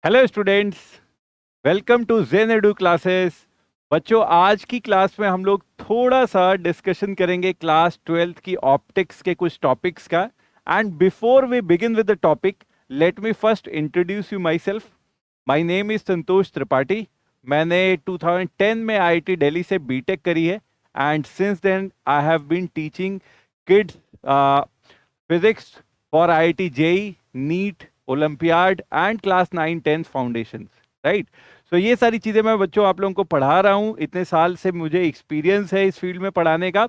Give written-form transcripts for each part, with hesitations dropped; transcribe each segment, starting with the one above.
Hello students, welcome to Gen Edu classes. बच्चों, आज की क्लास में हम लोग थोड़ा सा डिस्कशन करेंगे क्लास 12th की ऑप्टिक्स के कुछ टॉपिक्स का। And before we begin with the topic, let me first introduce you myself. My name is Santosh Tripathi. मैंने 2010 में आईआईटी दिल्ली से बीटेक करी है and since then I have been teaching kids physics for IIT JEE, NEET, olympiad and class 9-10 foundation. Right. So ये सारी चीजें मैं बच्चों आप लोगों को पढ़ा रहा हूं। इतने साल से मुझे एक्सपीरियंस है इस फील्ड में पढ़ाने का।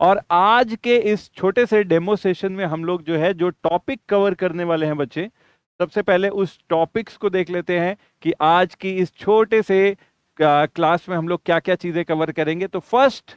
और आज के इस छोटे से डेमो सेशन में हम लोग जो है जो टॉपिक कवर करने वाले हैं बच्चे, सबसे पहले उस टॉपिक्स को देख लेते हैं कि आज की इस छोटे से क्लास में हम लोग क्या क्या चीजें कवर करेंगे। तो first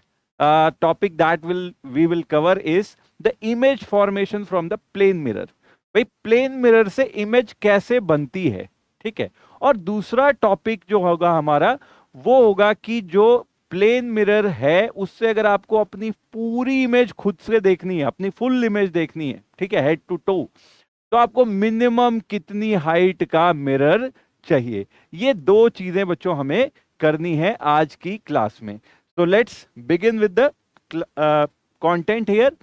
topic that we will cover is the image formation from the plane mirror. भाई, प्लेन मिरर से इमेज कैसे बनती है, ठीक है। और दूसरा टॉपिक जो होगा हमारा वो होगा कि जो प्लेन मिरर है उससे अगर आपको अपनी पूरी इमेज खुद से देखनी है, अपनी फुल इमेज देखनी है, ठीक है, हेड टू टो, तो आपको मिनिमम कितनी हाइट का मिरर चाहिए। ये दो चीजें बच्चों हमें करनी है आज की क्लास में। तो let's begin with the content here.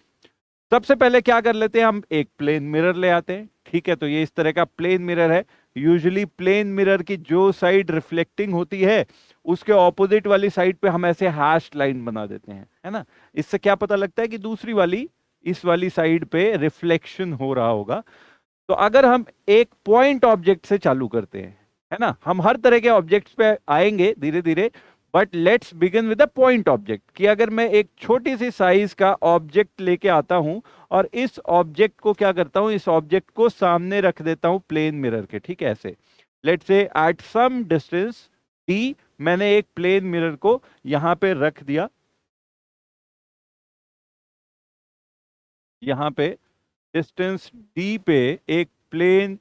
सबसे पहले क्या कर लेते हैं, हम एक प्लेन मिरर ले आते हैं, ठीक है। तो ये इस तरह का प्लेन मिरर है। यूजुअली प्लेन मिरर की जो साइड रिफ्लेक्टिंग होती है उसके ऑपोजिट वाली साइड पे हम ऐसे हैश लाइन बना देते हैं, है ना। इससे क्या पता लगता है कि दूसरी वाली, इस वाली साइड पे रिफ्लेक्शन हो रहा होगा। तो अगर हम एक पॉइंट ऑब्जेक्ट से चालू करते हैं, है ना, हम हर तरह के ऑब्जेक्ट्स पे आएंगे धीरे धीरे, but let's begin with a point object. कि अगर मैं एक छोटी सी साइज का ऑब्जेक्ट लेके आता हूं और इस ऑब्जेक्ट को क्या करता हूं, इस ऑब्जेक्ट को सामने रख देता हूं प्लेन मिरर के, ठीक है, ऐसे। Let's say at some distance D मैंने एक प्लेन मिरर को यहां पे रख दिया। यहां पे डिस्टेंस डी पे एक प्लेन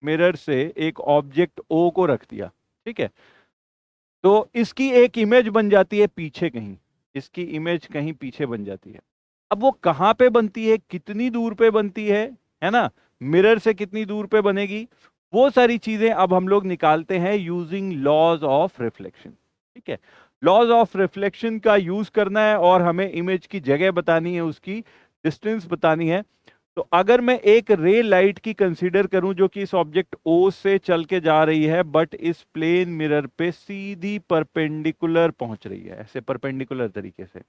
मिरर से एक ऑब्जेक्ट ओ को रख दिया, ठीक है। तो इसकी एक इमेज बन जाती है पीछे कहीं, इसकी इमेज कहीं पीछे बन जाती है। अब वो कहां पे बनती है, कितनी दूर पे बनती है ना, मिरर से कितनी दूर पे बनेगी, वो सारी चीजें अब हम लोग निकालते हैं यूजिंग लॉज ऑफ रिफ्लेक्शन, ठीक है। लॉज ऑफ रिफ्लेक्शन का यूज करना है और हमें इमेज की जगह बतानी है, उसकी डिस्टेंस बतानी है। तो अगर मैं एक रे लाइट की कंसीडर करूं जो कि इस ऑब्जेक्ट ओ से चल के जा रही है बट इस प्लेन मिरर पे सीधी परपेंडिकुलर पहुंच रही है, ऐसे परपेंडिकुलर तरीके से,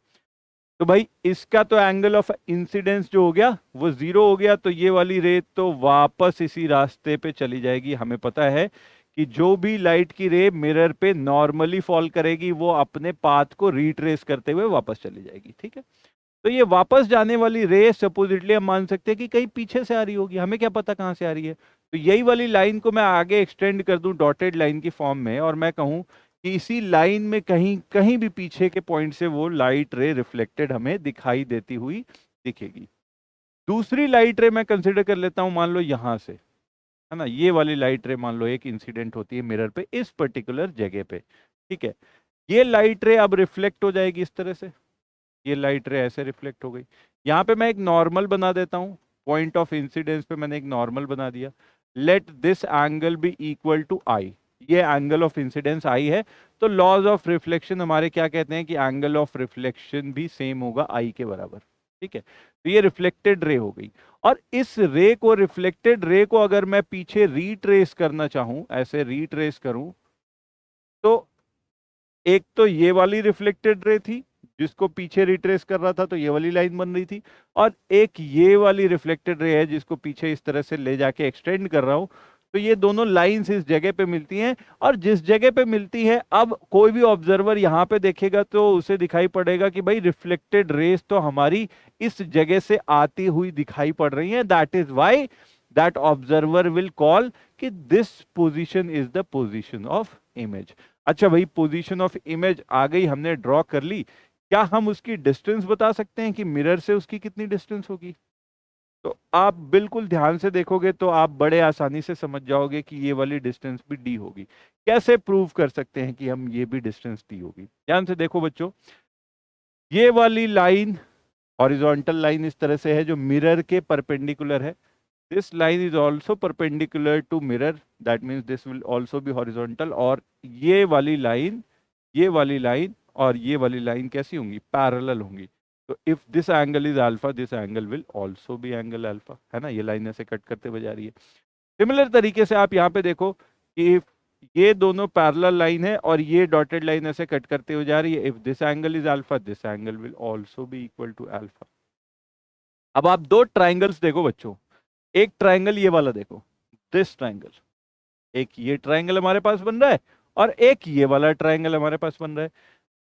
तो भाई इसका तो एंगल ऑफ इंसिडेंस जो हो गया वो जीरो हो गया। तो ये वाली रे तो वापस इसी रास्ते पे चली जाएगी। हमें पता है कि जो भी लाइट की रे मिरर पे नॉर्मली फॉल करेगी वो अपने पाथ को रिट्रेस करते हुए वापस चली जाएगी, ठीक है। तो ये वापस जाने वाली रे सपोजिटली हम मान सकते हैं कि कहीं पीछे से आ रही होगी, हमें क्या पता कहां से आ रही है। तो यही वाली लाइन को मैं आगे एक्सटेंड कर दूं डॉटेड लाइन की फॉर्म में और मैं कहूं कि इसी लाइन में कहीं कहीं भी पीछे के पॉइंट से वो लाइट रे रिफ्लेक्टेड हमें दिखाई देती हुई दिखेगी। दूसरी लाइट रे मैं कंसिडर कर लेता हूं, मान लो यहां से, है ना, ये वाली लाइट रे मान लो एक इंसिडेंट होती है मिरर पे इस पर्टिकुलर जगह पे, ठीक है। ये लाइट रे अब रिफ्लेक्ट हो जाएगी इस तरह से, ये लाइट रे ऐसे रिफ्लेक्ट हो गई। यहां पे मैं एक नॉर्मल बना देता हूं, पॉइंट ऑफ इंसिडेंस पे मैंने एक नॉर्मल बना दिया। Let this angle be equal to i, ये एंगल ऑफ इंसिडेंस आई है। तो लॉज ऑफ रिफ्लेक्शन हमारे क्या कहते हैं कि एंगल ऑफ रिफ्लेक्शन भी सेम होगा आई के बराबर, ठीक है। तो ये रिफ्लेक्टेड रे हो गई। और इस रे को, रिफ्लेक्टेड रे को अगर मैं पीछे रीट्रेस करना चाहूं, ऐसे रीट्रेस करूं, तो एक तो ये वाली रिफ्लेक्टेड रे थी जिसको पीछे रिट्रेस कर रहा था, तो ये वाली लाइन बन रही थी। और एक ये वाली रिफ्लेक्टेड रे है जिसको पीछे इस तरह से ले जाके एक्सटेंड कर रहा हूं। तो ये दोनों लाइंस इस जगह पे मिलती हैं। और जिस जगह पे मिलती है, अब कोई भी ऑब्जर्वर यहां पे देखेगा तो उसे दिखाई पड़ेगा कि भाई रिफ्लेक्टेड रेस तो हमारी इस जगह से आती हुई दिखाई पड़ रही है। That is why that observer will call कि this position is the position of image. अच्छा भाई, पोजीशन ऑफ इमेज आ गई, हमने ड्रॉ कर ली। क्या हम उसकी डिस्टेंस बता सकते हैं कि मिरर से उसकी कितनी डिस्टेंस होगी? तो आप बिल्कुल ध्यान से देखोगे तो आप बड़े आसानी से समझ जाओगे कि ये वाली डिस्टेंस भी डी होगी। कैसे प्रूव कर सकते हैं कि हम ये भी डिस्टेंस डी होगी? ध्यान से देखो बच्चों, ये वाली लाइन हॉरिजॉन्टल लाइन इस तरह से है जो मिरर के परपेंडिकुलर है। This line is also perpendicular to mirror, that means this will also be horizontal, और ये वाली लाइन, ये वाली लाइन और ये वाली लाइन कैसी होंगी, पैरेलल होंगी। तो if this angle is alpha, this angle will also B angle alpha, है ना। ये लाइन ऐसे कट करते हुए जा रही है। सिमिलर तरीके से आप यहाँ पे देखो कि ये दोनों पैरेलल लाइन है और ये डॉटेड लाइन ऐसे कट करते हुए जा रही है। If this angle is alpha, this angle will also be equal to alpha. अब आप दो ट्राइंगल्स देखो बच्चों, एक ट्राइंगल ये वाला देखो, दिस ट्राइंगल, एक ये ट्राइंगल हमारे पास बन रहा है और एक ये वाला ट्राइंगल हमारे पास बन रहा है।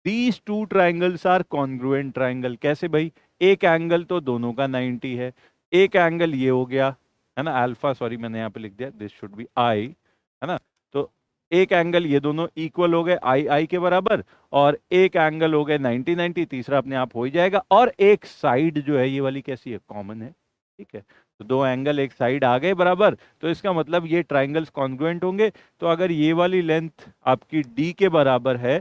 These two triangles are congruent triangle. कैसे भाई, एक एंगल तो दोनों का 90 है, एक एंगल ये हो गया, है ना, अल्फा, सॉरी मैंने यहाँ पे लिख दिया, दिस शुड बी आई, है ना। तो एक एंगल ये दोनों इक्वल हो गए आई आई के बराबर, और एक एंगल हो गए 90 90, तीसरा अपने आप हो ही जाएगा, और एक साइड जो है ये वाली कैसी है, कॉमन है, ठीक है। तो दो एंगल एक साइड आ गए बराबर, तो इसका मतलब ये ट्राइंगल्स कॉन्ग्रुएंट होंगे। तो अगर ये वाली लेंथ आपकी डी के बराबर है,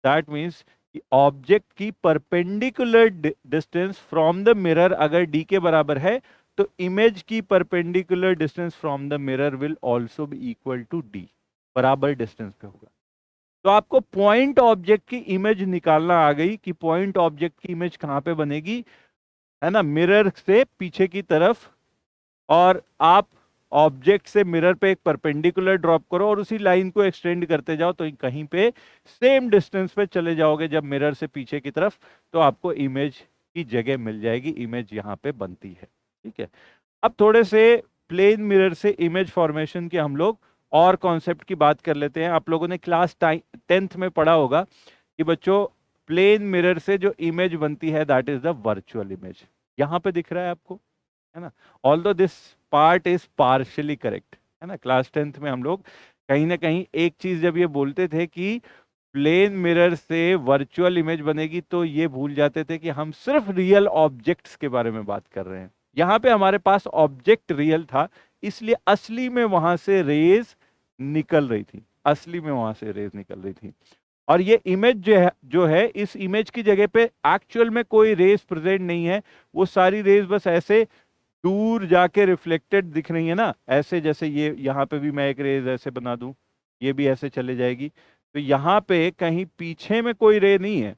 दैट मीन्स ऑब्जेक्ट की perpendicular distance from the mirror अगर डी के बराबर है, तो इमेज की perpendicular distance from the mirror will also be equal to D, बराबर डिस्टेंस पे होगा। तो आपको पॉइंट ऑब्जेक्ट की इमेज निकालना आ गई कि पॉइंट ऑब्जेक्ट की इमेज कहां पे बनेगी, है ना, मिरर से पीछे की तरफ, और आप ऑब्जेक्ट से मिरर पे एक परपेंडिकुलर ड्रॉप करो और उसी लाइन को एक्सटेंड करते जाओ, तो कहीं पे सेम डिस्टेंस पे चले जाओगे जब मिरर से पीछे की तरफ, तो आपको इमेज की जगह मिल जाएगी, इमेज यहां पे बनती है, ठीक है। अब थोड़े से प्लेन मिरर से इमेज फॉर्मेशन के हम लोग और कॉन्सेप्ट की बात कर लेते हैं। आप लोगों ने क्लास 10th में पढ़ा होगा कि बच्चों प्लेन मिरर से जो इमेज बनती है that is the virtual image. यहां पे दिख रहा है आपको, है ना। Although this part is partially correct, है ना। क्लास 10th में हम लोग कहीं ना कहीं एक चीज जब ये बोलते थे कि प्लेन मिरर से वर्चुअल इमेज बनेगी, तो ये भूल जाते थे कि हम सिर्फ रियल ऑब्जेक्ट्स के बारे में बात कर रहे हैं। यहाँ पे हमारे पास ऑब्जेक्ट रियल था, इसलिए असली में वहां से रेज निकल रही थी, असली में वहां से रेज निकल रही थी। और ये इमेज जो है इस इमेज की जगह पे एक्चुअल में कोई रेज प्रेजेंट नहीं है, वो सारी रेज बस ऐसे दूर जाके रिफ्लेक्टेड दिख रही है ना, ऐसे जैसे ये यहाँ पे भी मैं एक रेज ऐसे बना दूं, ये भी ऐसे चले जाएगी, तो यहाँ पे कहीं पीछे में कोई रे नहीं है,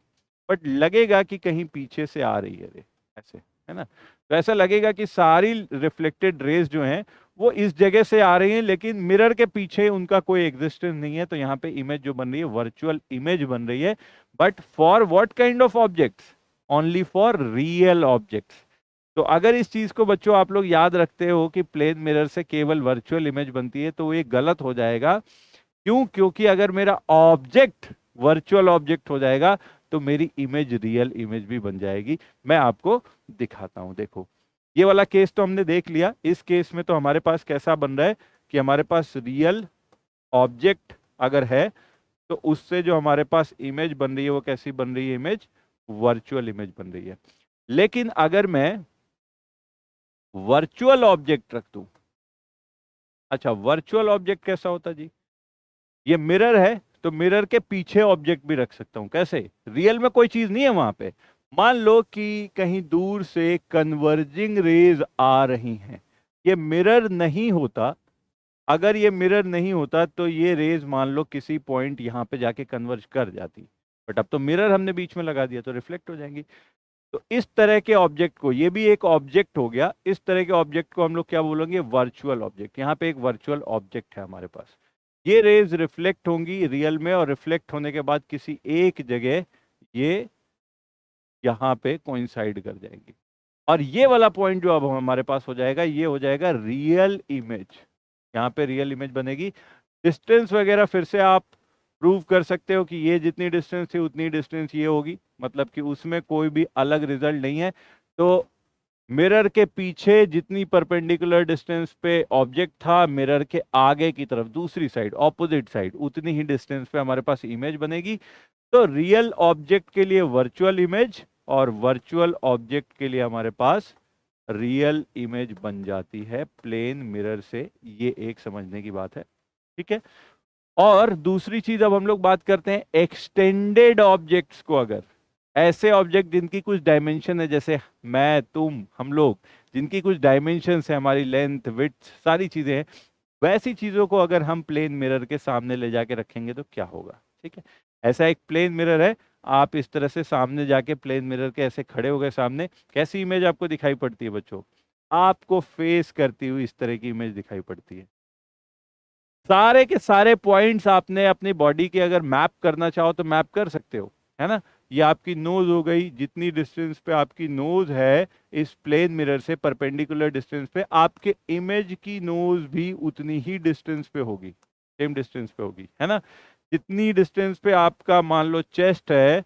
बट लगेगा कि कहीं पीछे से आ रही है रे, ऐसे, है ना। तो ऐसा लगेगा कि सारी रिफ्लेक्टेड रेज जो हैं वो इस जगह से आ रही हैं, लेकिन मिरर के पीछे उनका कोई एग्जिस्टेंस नहीं है। तो यहाँ पे इमेज जो बन रही है वर्चुअल इमेज बन रही है, but for what kind of objects, only for real objects. तो अगर इस चीज को बच्चों आप लोग याद रखते हो कि प्लेन मिरर से केवल वर्चुअल इमेज बनती है, तो ये गलत हो जाएगा। क्यों? क्योंकि अगर मेरा ऑब्जेक्ट वर्चुअल ऑब्जेक्ट हो जाएगा तो मेरी इमेज रियल इमेज भी बन जाएगी। मैं आपको दिखाता हूं, देखो ये वाला केस तो हमने देख लिया। इस केस में तो हमारे पास कैसा बन रहा है कि हमारे पास रियल ऑब्जेक्ट अगर है तो उससे जो हमारे पास इमेज बन रही है वो कैसी बन रही है, इमेज वर्चुअल इमेज बन रही है। लेकिन अगर मैं वर्चुअल ऑब्जेक्ट रख दूं, अच्छा वर्चुअल ऑब्जेक्ट कैसा होता जी, ये मिरर है तो मिरर के पीछे ऑब्जेक्ट भी रख सकता हूं। कैसे? रियल में कोई चीज नहीं है वहां पे, मान लो कि कहीं दूर से कन्वर्जिंग रेज आ रही हैं, ये मिरर नहीं होता, अगर ये मिरर नहीं होता तो ये रेज मान लो किसी पॉइंट यहां पे जाके कन्वर्ज कर जाती, बट अब तो मिरर हमने बीच में लगा दिया तो रिफ्लेक्ट हो जाएंगी। तो इस तरह के ऑब्जेक्ट को, ये भी एक ऑब्जेक्ट हो गया, इस तरह के ऑब्जेक्ट को हम लोग क्या बोलेंगे, वर्चुअल ऑब्जेक्ट। यहाँ पे एक वर्चुअल ऑब्जेक्ट है हमारे पास, ये रेज रिफ्लेक्ट होंगी रियल में, और रिफ्लेक्ट होने के बाद किसी एक जगह ये यहाँ पे कोइंसाइड कर जाएंगी, और ये वाला पॉइंट जो अब हमारे पास हो जाएगा, ये हो जाएगा रियल इमेज। यहाँ पे रियल इमेज बनेगी। डिस्टेंस वगैरह फिर से आप प्रूव कर सकते हो कि ये जितनी डिस्टेंस थी उतनी डिस्टेंस ये होगी, मतलब कि उसमें कोई भी अलग रिजल्ट नहीं है। तो मिरर के पीछे जितनी परपेंडिकुलर डिस्टेंस पे ऑब्जेक्ट था, मिरर के आगे की तरफ दूसरी साइड ऑपोजिट साइड उतनी ही डिस्टेंस पे हमारे पास इमेज बनेगी। तो रियल ऑब्जेक्ट के लिए वर्चुअल इमेज और वर्चुअल ऑब्जेक्ट के लिए हमारे पास रियल इमेज बन जाती है प्लेन मिरर से। ये एक समझने की बात है, ठीक है। और दूसरी चीज अब हम लोग बात करते हैं एक्सटेंडेड ऑब्जेक्ट्स को। अगर ऐसे ऑब्जेक्ट जिनकी कुछ डायमेंशन है, जैसे मैं, तुम, हम लोग, जिनकी कुछ डायमेंशंस है, हमारी लेंथ, विड्थ, सारी चीजें हैं, वैसी चीजों को अगर हम प्लेन मिरर के सामने ले जाके रखेंगे तो क्या होगा। ठीक है, ऐसा एक प्लेन मिरर है, आप इस तरह से सामने जाके प्लेन मिरर के ऐसे खड़े हो गए सामने, कैसी इमेज आपको दिखाई पड़ती है बच्चों? आपको फेस करती हुई इस तरह की इमेज दिखाई पड़ती है। सारे के सारे पॉइंट्स आपने अपनी बॉडी के अगर मैप करना चाहो तो मैप कर सकते हो, है ना। ये आपकी नोज हो गई, जितनी डिस्टेंस पे आपकी नोज है इस प्लेन मिरर से परपेंडिकुलर डिस्टेंस पे, आपके इमेज की नोज भी उतनी ही डिस्टेंस पे होगी, सेम डिस्टेंस पे होगी, है ना। जितनी डिस्टेंस पे आपका मान लो चेस्ट है,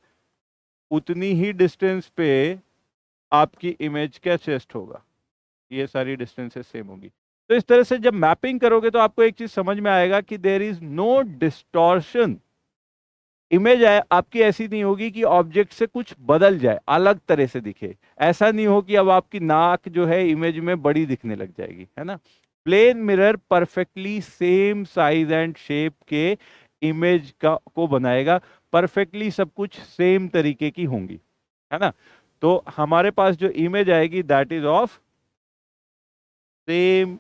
उतनी ही डिस्टेंस पे आपकी इमेज का चेस्ट होगा, ये सारी डिस्टेंसेस सेम होगी। तो इस तरह से जब मैपिंग करोगे तो आपको एक चीज समझ में आएगा कि there is no distortion. Image है आपकी ऐसी नहीं होगी कि ऑब्जेक्ट से कुछ बदल जाए, अलग तरह से दिखे। ऐसा नहीं हो कि अब आपकी नाक जो है इमेज में बड़ी दिखने लग जाएगी, है ना। Plane mirror perfectly same size and shape के इमेज का को बनाएगा, परफेक्टली सब कुछ सेम तरीके की होंगी, है ना। तो हमारे पास जो इमेज आएगी that is of same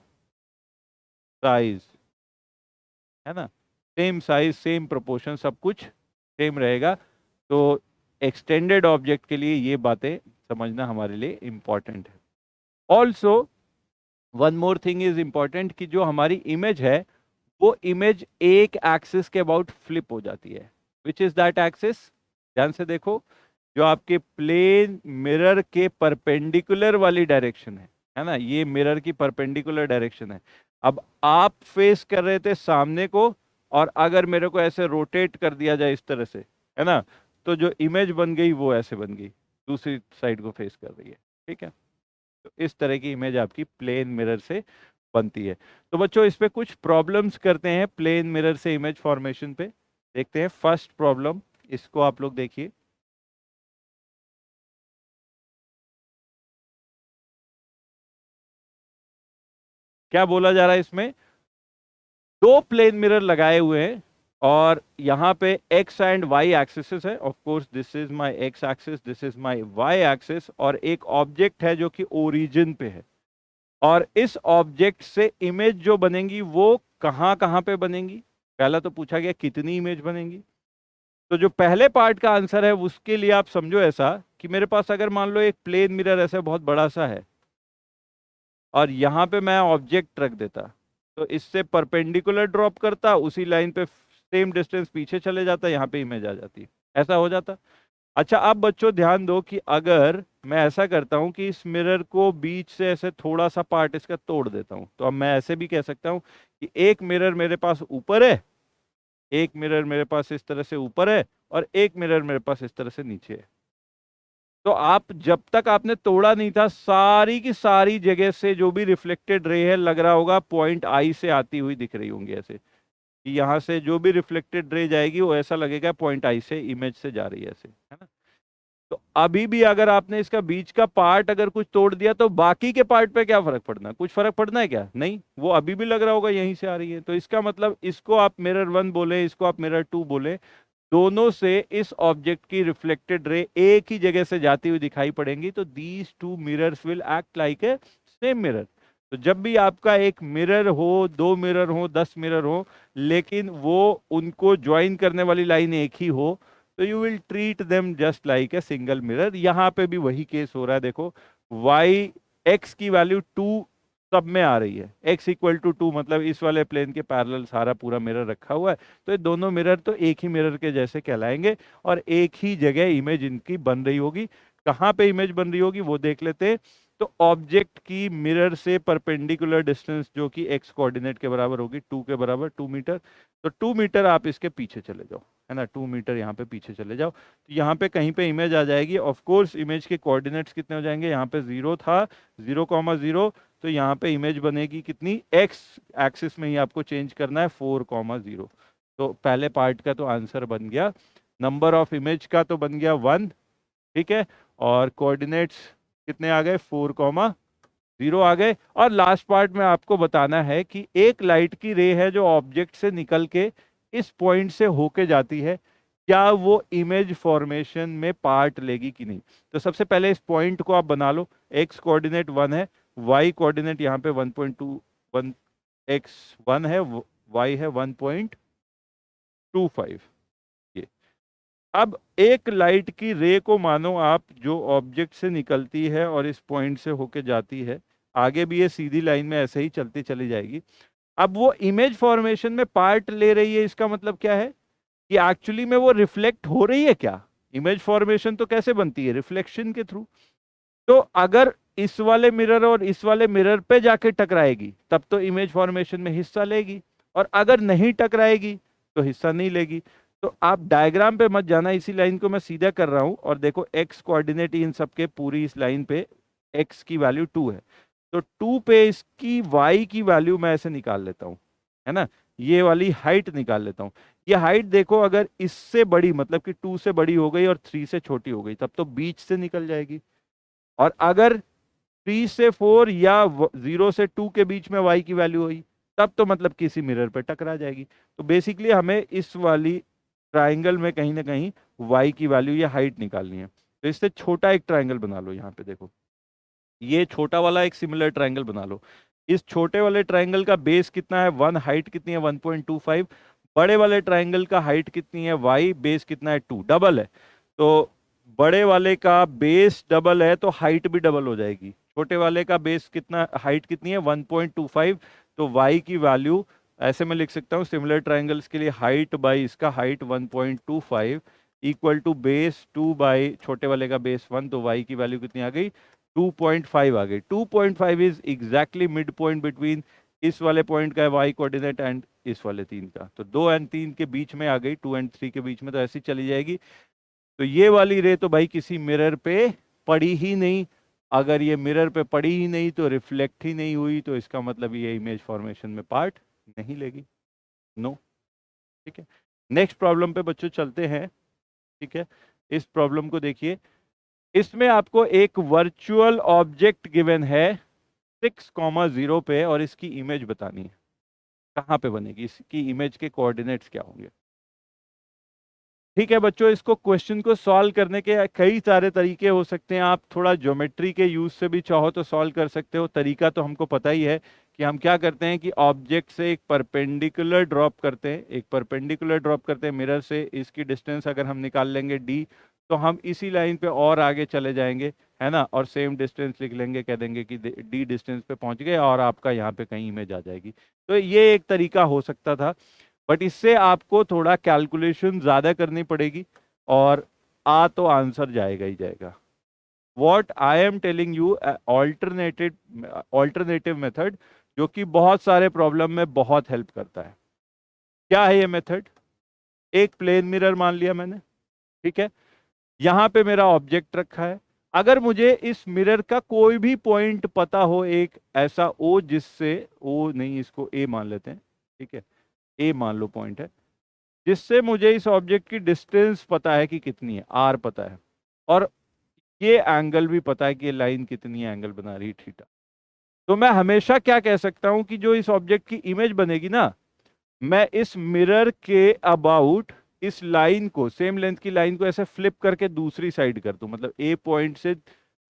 size, है ना, सेम साइज, सेम प्रोपोर्शन, सब कुछ सेम रहेगा। तो एक्सटेंडेड ऑब्जेक्ट के लिए ये बातें समझना हमारे लिए इंपॉर्टेंट है। Also one more thing is important कि जो हमारी इमेज है वो इमेज एक एक्सिस के अबाउट फ्लिप हो जाती है। Which is that axis? ध्यान से देखो, जो आपके प्लेन मिरर के परपेंडिकुलर वाली डायरेक्शन है ना, ये मिरर की परपेंडिकुलर डायरेक्शन है। अब आप फेस कर रहे थे सामने को, और अगर मेरे को ऐसे रोटेट कर दिया जाए इस तरह से, है ना, तो जो इमेज बन गई वो ऐसे बन गई, दूसरी साइड को फेस कर रही है। ठीक है, तो इस तरह की इमेज आपकी प्लेन मिरर से बनती है। तो बच्चों इस पे कुछ प्रॉब्लम्स करते हैं प्लेन मिरर से इमेज फॉर्मेशन पे, देखते हैं। फर्स्ट प्रॉब्लम, इसको आप लोग देखिए। क्या बोला जा रहा है इसमें? दो प्लेन मिरर लगाए हुए हैं और यहाँ पे x एंड y एक्सिस है। Of course this is my x axis, this is my y axis, और एक ऑब्जेक्ट है जो कि ओरिजिन पे है। और इस ऑब्जेक्ट से इमेज जो बनेंगी वो कहाँ कहाँ पे बनेंगी? पहला तो पूछा गया कितनी इमेज बनेंगी। तो जो पहले पार्ट का आंसर है उसके लिए आप समझो ऐसा कि मेरे पास अगर मान लो एक प्लेन मिरर ऐसा बहुत बड़ा सा है और यहाँ पे मैं ऑब्जेक्ट रख देता, तो इससे परपेंडिकुलर ड्रॉप करता, उसी लाइन पे सेम डिस्टेंस पीछे चले जाता, यहाँ पे इमेज आ जाती, ऐसा हो जाता। अच्छा, अब बच्चों ध्यान दो कि अगर मैं ऐसा करता हूं कि इस मिरर को बीच से ऐसे थोड़ा सा पार्ट इसका तोड़ देता हूं, तो अब मैं ऐसे भी कह सकता हूं कि एक मिरर मेरे पास ऊपर है, एक मिरर मेरे पास इस तरह से ऊपर है, और एक मिरर मेरे पास इस तरह से नीचे है। तो आप जब तक आपने तोड़ा नहीं था, सारी की सारी जगह से जो भी रिफ्लेक्टेड रे है, लग रहा होगा पॉइंट आई से आती हुई दिख रही होंगी ऐसे, कि यहाँ से जो भी रिफ्लेक्टेड रे जाएगी वो ऐसा लगेगा पॉइंट आई से इमेज से जा रही है ऐसे, है ना। तो अभी भी अगर आपने इसका बीच का पार्ट अगर कुछ तोड़ दिया तो बाकी के पार्ट पे क्या फर्क पड़ना? कुछ फर्क पड़ना है क्या? नहीं, वो अभी भी लग रहा होगा यहीं से आ रही है। तो इसका मतलब इसको आप मिरर 1 बोले, इसको आप मिरर 2 बोले, दोनों से इस ऑब्जेक्ट की रिफ्लेक्टेड रे एक ही जगह से जाती हुई दिखाई पड़ेंगी। तो these two mirrors will act like a same mirror. तो जब भी आपका एक मिरर हो, दो मिरर हो, 10 मिरर हो, लेकिन वो उनको ज्वाइन करने वाली लाइन एक ही हो, तो you will treat them just like a single mirror. यहाँ पे भी वही केस हो रहा है। देखो, y x की वैल्यू 2 सब में आ रही है, x इक्वल टू 2, मतलब इस वाले प्लेन के पैरेलल सारा पूरा मिरर रखा हुआ है। तो ये दोनों मिरर तो एक ही मिरर के जैसे कहलाएंगे और एक ही जगह इमेज इनकी बन रही होगी। कहाँ पे इमेज बन रही होगी वो देख लेते हैं। तो ऑब्जेक्ट की मिरर से परपेंडिकुलर डिस्टेंस जो कि x कोऑर्डिनेट के बराबर होगी, 2 के बराबर, 2 मीटर। तो 2 मीटर आप इसके पीछे चले जाओ, है ना, 2 मीटर यहाँ पे पीछे चले जाओ, तो यहाँ पे कहीं पे इमेज आ जाएगी। ऑफ कोर्स इमेज के कोऑर्डिनेट्स कितने हो जाएंगे? यहाँ पे 0 था, 0,0, तो यहाँ पे इमेज बनेगी कितनी? x एक्सिस में ही आपको चेंज करना है, 4,0। तो पहले पार्ट का तो आंसर बन गया। नंबर ऑफ इमेज का तो बन गया 1, ठीक है, और कोऑर्डिनेट्स कितने आ गए? 4,0 आ गए। और लास्ट पार्ट में आपको बताना है कि एक लाइट की रे है जो ऑब्जेक्ट से निकल के इस पॉइंट से होके जाती है, क्या वो इमेज फॉर्मेशन में पार्ट लेगी कि नहीं। तो सबसे पहले इस पॉइंट को आप बना लो, x कोऑर्डिनेट 1 है, y कोऑर्डिनेट यहाँ पे 1.21 x 1 है, y है 1.25। ये अब एक लाइट की रे को मानो आप जो ऑब्जेक्ट से निकलती है और इस पॉइंट से होके जाती है, आगे भी ये सीधी लाइन में ऐसे ही चलती चली जाएगी। अब वो इमेज फॉर्मेशन में पार्ट ले रही है, इसका मतलब क्या है कि एक्चुअली में वो रिफ्लेक्ट हो रही है क्या? इमेज फॉर्मेशन तो कैसे बनती है? रिफ्लेक्शन के थ्रू। तो अगर इस वाले मिरर और इस वाले मिरर पे जाके टकराएगी तब तो इमेज फॉर्मेशन में हिस्सा लेगी, और अगर नहीं टकराएगी तो हिस्सा नहीं लेगी। तो आप डायग्राम पे मत जाना, इसी लाइन को मैं सीधा कर रहा हूं और देखो एक्स कोऑर्डिनेट इन सबके पूरी इस लाइन पे एक्स की वैल्यू 2 है, तो 2 पे इसकी वाई की वैल्यू मैं ऐसे निकाल लेता हूं, है ना। ये वाली हाइट निकाल लेता हूं। ये हाइट देखो, अगर इससे बड़ी मतलब कि 2 से बड़ी हो गई और 3 से छोटी हो गई तब तो बीच से निकल जाएगी, और अगर 3 से 4 या 0 से 2 के बीच में y की वैल्यू हुई तब तो मतलब किसी मिरर पे टकरा जाएगी। तो बेसिकली हमें इस वाली ट्राइंगल में कहीं ना कहीं y की वैल्यू या हाइट निकालनी है। तो इससे छोटा एक ट्राइंगल बना लो। यहाँ पे देखो, ये छोटा वाला एक सिमिलर ट्राइंगल बना लो। इस छोटे वाले ट्राइंगल का बेस कितना है 1, हाइट कितनी है 1.25। बड़े वाले ट्राइंगल का हाइट कितनी है y, बेस कितना है 2, डबल है। तो बड़े वाले का बेस डबल है तो हाइट भी डबल हो जाएगी। छोटे वाले का बेस कितना, हाइट कितनी है 1.25, तो y की वैल्यू ऐसे मैं लिख सकता हूँ सिमिलर ट्राइंगल्स के लिए, हाइट बाई इसका height 1.25 equal to base 2 by छोटे वाले का बेस 1, तो y की वैल्यू कितनी आ गई 2.5 आ गई। 2.5 is exactly mid point between इस वाले पॉइंट का y कोऑर्डिनेट एंड इस वाले 3 का। तो 2 और 3 के बीच में आ गई, 2 और 3 के बीच में, तो ऐसी चली जाएगी। तो ये वाली रे तो भाई किसी मिरर पे पड़ी ही नहीं। अगर ये मिरर पे पड़ी ही नहीं तो रिफ्लेक्ट ही नहीं हुई, तो इसका मतलब ये इमेज फॉर्मेशन में पार्ट नहीं लेगी। नो, ठीक है। नेक्स्ट प्रॉब्लम पे बच्चों चलते हैं। ठीक है, इस प्रॉब्लम को देखिए। इसमें आपको एक वर्चुअल ऑब्जेक्ट गिवन है 6,0 पे, और इसकी इमेज बतानी है। कहाँ पे बनेगी, इसकी इमेज के कोऑर्डिनेट्स क्या होंगे? ठीक है बच्चों, इसको क्वेश्चन को सॉल्व करने के कई सारे तरीके हो सकते हैं। आप थोड़ा ज्योमेट्री के यूज से भी चाहो तो सॉल्व कर सकते हो। तरीका तो हमको पता ही है कि हम क्या करते हैं कि ऑब्जेक्ट से एक परपेंडिकुलर ड्रॉप करते हैं, एक परपेंडिकुलर ड्रॉप करते हैं मिरर से। इसकी डिस्टेंस अगर हम निकाल लेंगे d, तो हम इसी लाइन पे और आगे चले जाएंगे, है ना, और सेम डिस्टेंस लिख लेंगे, कह देंगे कि d डिस्टेंस पे पहुंच गए, और आपका यहाँ पे कहीं इमेज आ जाएगी। तो ये एक तरीका हो सकता था, बट इससे आपको थोड़ा कैलकुलेशन ज्यादा करनी पड़ेगी, और आ तो आंसर जाएगा ही जाएगा। What I am telling you alternative method, जो कि बहुत सारे प्रॉब्लम में बहुत हेल्प करता है। क्या है ये मेथड? एक प्लेन मिरर मान लिया मैंने, ठीक है। यहां पे मेरा ऑब्जेक्ट रखा है। अगर मुझे इस मिरर का कोई भी पॉइंट पता हो, एक ऐसा ओ जिससे, ओ नहीं इसको ए मान लेते हैं, ठीक है, ए मान लो पॉइंट है, जिससे मुझे इस ऑब्जेक्ट की डिस्टेंस पता है कि कितनी है, आर पता है, और ये एंगल भी पता है कि ये लाइन कितनी एंगल बना रही है, थीटा। तो मैं हमेशा क्या कह सकता हूं कि जो इस ऑब्जेक्ट की इमेज बनेगी ना, मैं इस मिरर के अबाउट इस लाइन को, सेम लेंथ की लाइन को ऐसे फ्लिप करके दूसरी साइड कर दूं, मतलब ए पॉइंट से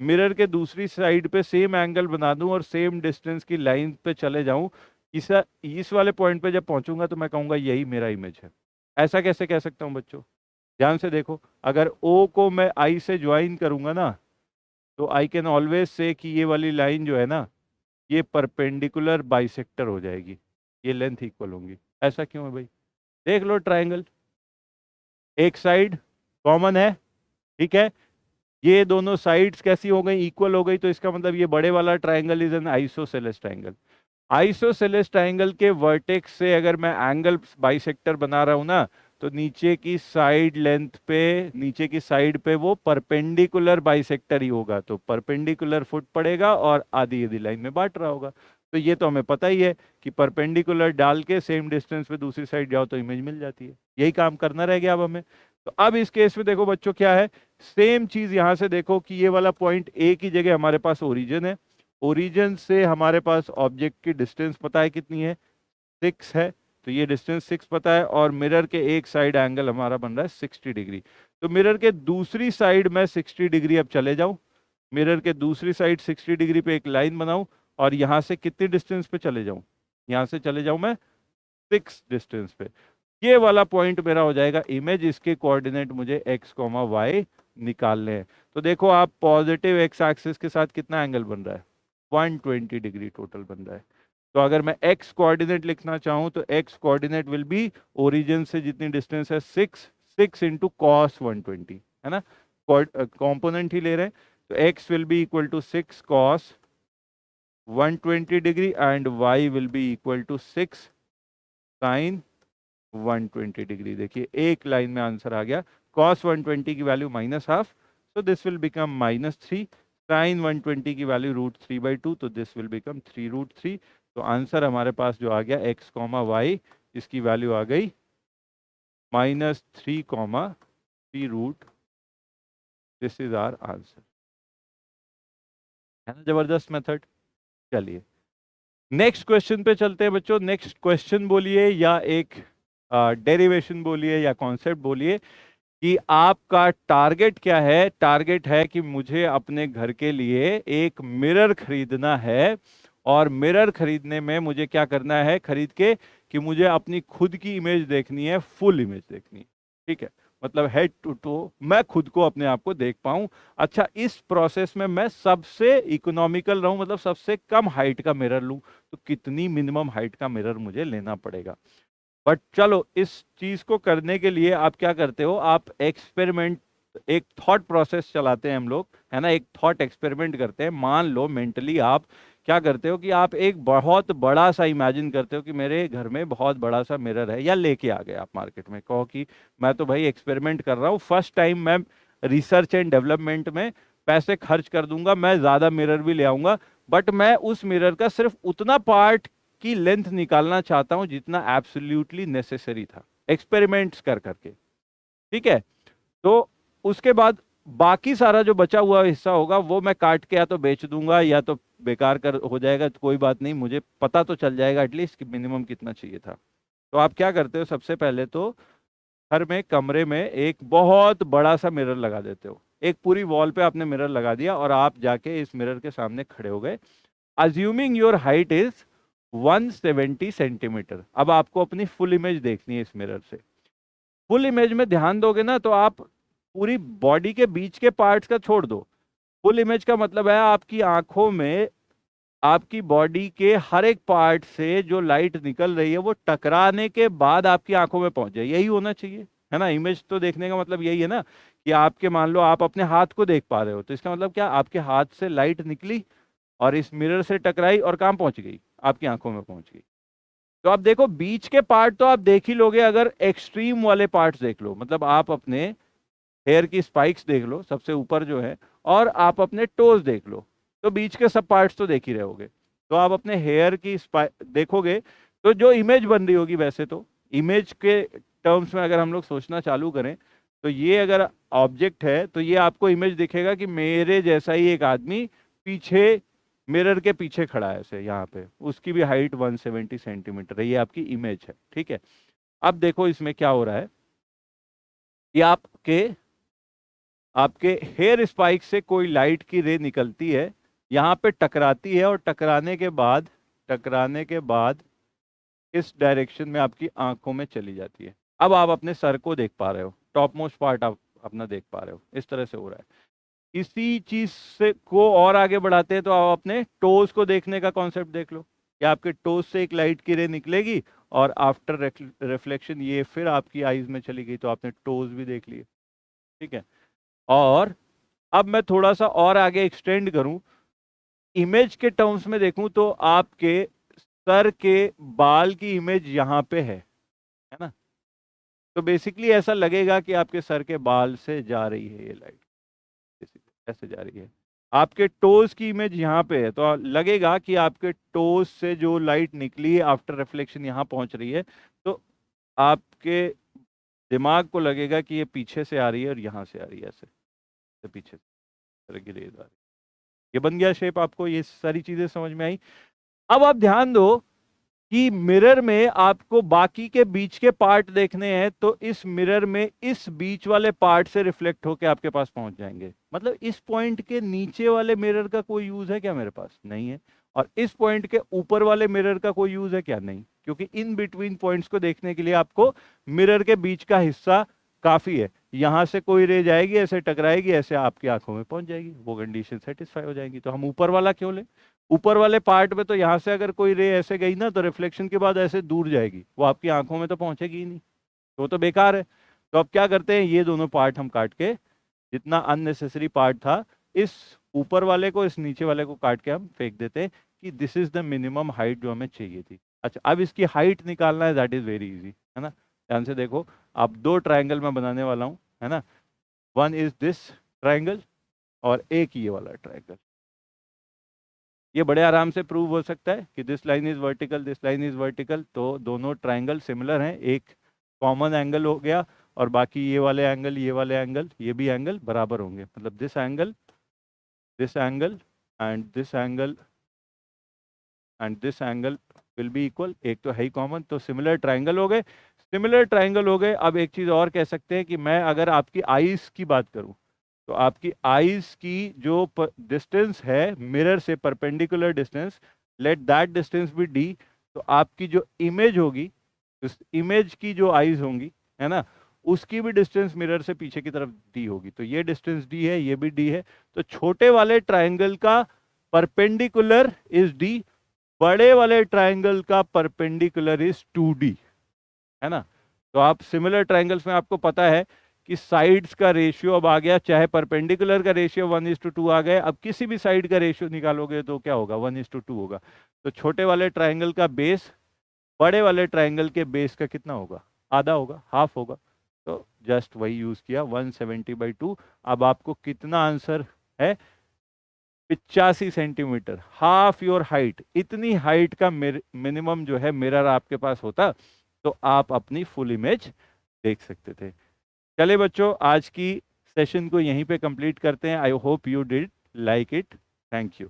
मिरर के दूसरी साइड पे सेम एंगल बना दूं और सेम डिस्टेंस की लाइन पे चले जाऊं। इस वाले पॉइंट पे जब पहुंचूंगा तो मैं कहूंगा यही मेरा इमेज है। ऐसा कैसे कह सकता हूं बच्चों? ध्यान से देखो, अगर ओ को मैं आई से ज्वाइन करूंगा ना, तो आई कैन ऑलवेज से कि ये वाली लाइन जो है ना, ये परपेंडिकुलर बाइसेक्टर हो जाएगी, ये लेंथ इक्वल होंगी। ऐसा क्यों है भाई? देख लो ट्राइंगल, एक साइड कॉमन है, ठीक है, ये दोनों साइड्स कैसी हो गई, इक्वल हो गई, तो इसका मतलब ये बड़े वाला triangle is an isosceles triangle. Isosceles triangle के वर्टेक्स से अगर मैं एंगल बाइसेक्टर बना रहा हूं ना, तो नीचे की साइड लेंथ पे, नीचे की साइड पे वो परपेंडिकुलर बाइसेक्टर ही होगा, तो परपेंडिकुलर फुट पड़ेगा और आधी आधी लाइन में बांट रहा होगा। तो ये तो हमें पता ही है कि परपेंडिकुलर डाल के सेम डिस्टेंस पे दूसरी साइड जाओ तो इमेज मिल जाती है। यही काम करना रह गया अब हमें। तो अब इस केस में देखो बच्चों क्या है, सेम चीज यहां से देखो कि ये वाला पॉइंट ए की जगह हमारे पास ओरिजिन है। ओरिजिन से हमारे पास ऑब्जेक्ट की डिस्टेंस पता है कितनी है, 6 है, तो ये डिस्टेंस 6 पता है, और मिरर के एक साइड एंगल हमारा बन रहा है 60 डिग्री। तो मिरर के दूसरी साइड में 60 डिग्री अब चले जाऊं, मिरर के दूसरी साइड 60 डिग्री पे एक लाइन बनाऊं और यहां से कितनी डिस्टेंस पे चले जाऊं, यहां से चले जाऊं मैं 6 डिस्टेंस पे। ये वाला पॉइंट मेरा हो जाएगा इमेज। इसके कोऑर्डिनेट मुझे x, y निकालने हैं। तो देखो आप पॉजिटिव x एक्सिस के साथ कितना एंगल बन रहा है, 120 डिग्री टोटल बन रहा है। तो अगर मैं x कोऑर्डिनेट लिखना चाहूं तो x coordinate will be origin से जितनी डिस्टेंस है 6 इंटू कॉस 120, है ना, कॉम्पोनेंट ही ले रहे हैं। तो x will be equal to 6 cos 120 degree and y will be equal to 6 sine 120 degree. देखिए एक लाइन में आंसर आ गया। cos 120 की value -½ so this will become -3, sin 120 की वैल्यू √3/2 तो this will become 3√3। तो आंसर हमारे पास जो आ गया x, y, इसकी वैल्यू आ गई -3, 3 दिस इज आवर आंसर। है ना जबरदस्त मेथड। चलिए नेक्स्ट क्वेश्चन पे चलते हैं बच्चों। नेक्स्ट क्वेश्चन बोलिए या एक डेरिवेशन बोलिए या कॉन्सेप्ट बोलिए कि आपका टारगेट क्या है। टारगेट है कि मुझे अपने घर के लिए एक मिरर खरीदना है और मिरर खरीदने में मुझे क्या करना है खरीद के कि मुझे अपनी खुद की इमेज देखनी है, फुल इमेज देखनी है। ठीक है, मतलब हेड टू टो मैं खुद को अपने आप को देख पाऊं। अच्छा, इस प्रोसेस में मैं सबसे इकोनॉमिकल रहूं, मतलब सबसे कम हाइट का मिरर लूं। तो कितनी मिनिमम हाइट का मिरर मुझे लेना पड़ेगा। बट चलो इस चीज को करने के लिए आप क्या करते हो, आप एक्सपेरिमेंट, एक थॉट प्रोसेस चलाते हैं हम लोग, है ना, एक थॉट एक्सपेरिमेंट करते हैं। मान लो मेंटली आप क्या करते हो कि आप एक बहुत बड़ा सा इमेजिन करते हो कि मेरे घर में बहुत बड़ा सा मिरर है, या लेके आ गए आप मार्केट में, कहो कि मैं तो भाई एक्सपेरिमेंट कर रहा हूँ, फर्स्ट टाइम मैं रिसर्च एंड डेवलपमेंट में पैसे खर्च कर दूंगा, मैं ज्यादा मिरर भी ले आऊंगा, बट मैं उस मिरर का सिर्फ उतना पार्ट की लेंथ निकालना चाहता हूं जितना एब्सोल्युटली नेसेसरी था एक्सपेरिमेंट्स कर करके। ठीक है, तो उसके बाद बाकी सारा जो बचा हुआ हिस्सा होगा वो मैं काट के या तो बेच दूंगा या तो बेकार कर हो जाएगा, तो कोई बात नहीं, मुझे पता तो चल जाएगा एटलीस्ट कि मिनिमम कितना चाहिए था। तो आप क्या करते हो, सबसे पहले तो घर में कमरे में एक बहुत बड़ा सा मिरर लगा देते हो। एक पूरी वॉल पे आपने मिरर लगा दिया और आप जाके इस मिरर के सामने खड़े हो गए। Assuming your height is 170 centimetre. अब आपको अपनी फुल इमेज देखनी है इस मिरर से। फुल इमेज में ध्यान दोगे ना तो आप पूरी बॉडी के बीच के पार्ट्स का छोड़ दो। फुल इमेज का मतलब है आपकी आंखों में आपकी बॉडी के हर एक पार्ट से जो लाइट निकल रही है वो टकराने के बाद आपकी आंखों में पहुंच जाए, यही होना चाहिए, है ना। इमेज तो देखने का मतलब यही है ना कि आपके, मान लो आप अपने हाथ को देख पा रहे हो, तो इसका मतलब क्या, आपके हाथ से लाइट निकली और इस मिरर से टकराई और कहां पहुंच गई, आपकी आंखों में पहुंच गई। तो आप देखो बीच के पार्ट तो आप देख ही लोगे, अगर एक्सट्रीम वाले पार्ट्स देख लो, मतलब आप अपने हेयर की स्पाइक्स देख लो सबसे ऊपर जो है, और आप अपने टोज देख लो, तो बीच के सब पार्ट्स तो देख ही रहोगे। तो आप अपने हेयर की देखोगे तो जो इमेज बन रही होगी, वैसे तो इमेज के टर्म्स में अगर हम लोग सोचना चालू करें तो ये अगर ऑब्जेक्ट है तो ये आपको इमेज दिखेगा कि मेरे जैसा ही एक आदमी पीछे मिरर के पीछे खड़ा है ऐसे यहाँ पे, उसकी भी हाइट 170 सेंटीमीटर है, ये आपकी इमेज है। ठीक है, अब देखो इसमें क्या हो रहा है कि आपके आपके हेयर स्पाइक से कोई लाइट की रे निकलती है, यहाँ पे टकराती है और टकराने के बाद इस डायरेक्शन में आपकी आंखों में चली जाती है। अब आप अपने सर को देख पा रहे हो, टॉप मोस्ट पार्ट आप अपना देख पा रहे हो, इस तरह से हो रहा है। इसी चीज से को और आगे बढ़ाते हैं तो आप अपने टोज को देखने का कॉन्सेप्ट देख लो कि आपके टोज से एक लाइट की रे निकलेगी और आफ्टर रिफ्लेक्शन ये फिर आपकी आईज में चली गई, तो आपने टोज भी देख लिए। ठीक है, और अब मैं थोड़ा सा और आगे एक्सटेंड करूं, इमेज के टर्म्स में देखूं तो आपके सर के बाल की इमेज यहां पे है ना। तो बेसिकली ऐसा लगेगा कि आपके सर के बाल से जा रही है ये लाइट, ऐसे जा रही है। आपके टोज की इमेज यहाँ पे है तो लगेगा कि आपके टोज से जो लाइट निकली है आफ्टर रिफ्लेक्शन यहाँ पहुंच रही है, तो आपके दिमाग को लगेगा कि ये पीछे से आ रही है और यहाँ से आ रही है, ऐसे तो पीछे से तरह की रेज आ रही है। ये बन गया शेप, आपको ये सारी चीजें समझ में आई। अब आप ध्यान दो कि मिरर में आपको बाकी के बीच के पार्ट देखने हैं, तो इस मिरर में इस बीच वाले पार्ट से रिफ्लेक्ट होके आपके पास पहुंच जाएंगे। मतलब इस पॉइंट के नीचे वाले मिरर का कोई यूज है क्या मेरे पास? नहीं है। और इस पॉइंट के ऊपर वाले मिरर का कोई यूज है क्या? नहीं, क्योंकि इन बिटवीन पॉइंट्स को देखने के लिए आपको मिरर के बीच का हिस्सा काफी है। यहां से कोई रे जाएगी, ऐसे टकराएगी, ऐसे आपकी आंखों में पहुंच जाएगी, वो कंडीशन सेटिस्फाई हो जाएगी। तो हम ऊपर वाला क्यों लें? ऊपर वाले पार्ट में तो यहां से अगर कोई रे ऐसे गई ना, तो रिफ्लेक्शन के बाद ऐसे दूर जाएगी, वो आपकी आंखों में तो पहुंचेगी ही नहीं, तो वो तो बेकार है। तो अब क्या करते हैं, ये दोनों पार्ट हम काट के, जितना अननेसेसरी पार्ट था, इस ऊपर वाले को इस नीचे वाले को काट के हम फेंक देते हैं कि this is the minimum height जो हमें चाहिए थी। अच्छा, अब इसकी हाइट निकालना है, दैट इज वेरी इजी, है ना। ध्यान से देखो, अब दो ट्राइंगल मैं बनाने वाला हूं, है ना। वन इज दिस ट्राइंगल और एक ये वाला ट्राइंगल। ये बड़े आराम से प्रूव हो सकता है कि this line is vertical, this line is vertical, तो दोनों ट्राइंगल सिमिलर हैं, एक कॉमन एंगल हो गया, और बाकी ये वाले एंगल, ये वाले एंगल, ये भी एंगल बराबर होंगे। मतलब this angle and this angle and this angle will be equal. एक तो है ही कॉमन, तो सिमिलर ट्राइंगल हो गए। सिमिलर ट्राइंगल हो गए। अब एक चीज और कह सकते हैं कि मैं अगर आपकी आईज की बात करूं, तो आपकी आईज की जो डिस्टेंस है मिरर से, perpendicular distance, let that distance be D. तो आपकी जो इमेज होगी, उस इमेज की जो आईज होंगी, है ना, उसकी भी डिस्टेंस मिरर से पीछे की तरफ डी होगी। तो ये डिस्टेंस डी है, ये भी डी है। तो छोटे वाले ट्राइंगल का परपेंडिकुलर इज डी, बड़े वाले ट्राइंगल का परपेंडिकुलर इज 2D, है ना। तो आप सिमिलर ट्राइंगल्स में आपको पता है कि साइड्स का रेशियो अब आ गया, चाहे परपेंडिकुलर का रेशियो 1:2 आ गया, अब किसी भी साइड का रेशियो निकालोगे तो क्या होगा, 1:2 होगा। तो छोटे वाले ट्राइंगल का बेस बड़े वाले ट्राइंगल के बेस का कितना होगा? आधा होगा, हाफ होगा। तो जस्ट वही यूज किया, 170/2। अब आपको कितना आंसर है? 85 सेंटीमीटर, हाफ योर हाइट। इतनी हाइट का मिनिमम जो है मिरर आपके पास होता, तो आप अपनी फुल इमेज देख सकते थे। चले बच्चों, आज की सेशन को यहीं पे कंप्लीट करते हैं। I hope you did like it. Thank you.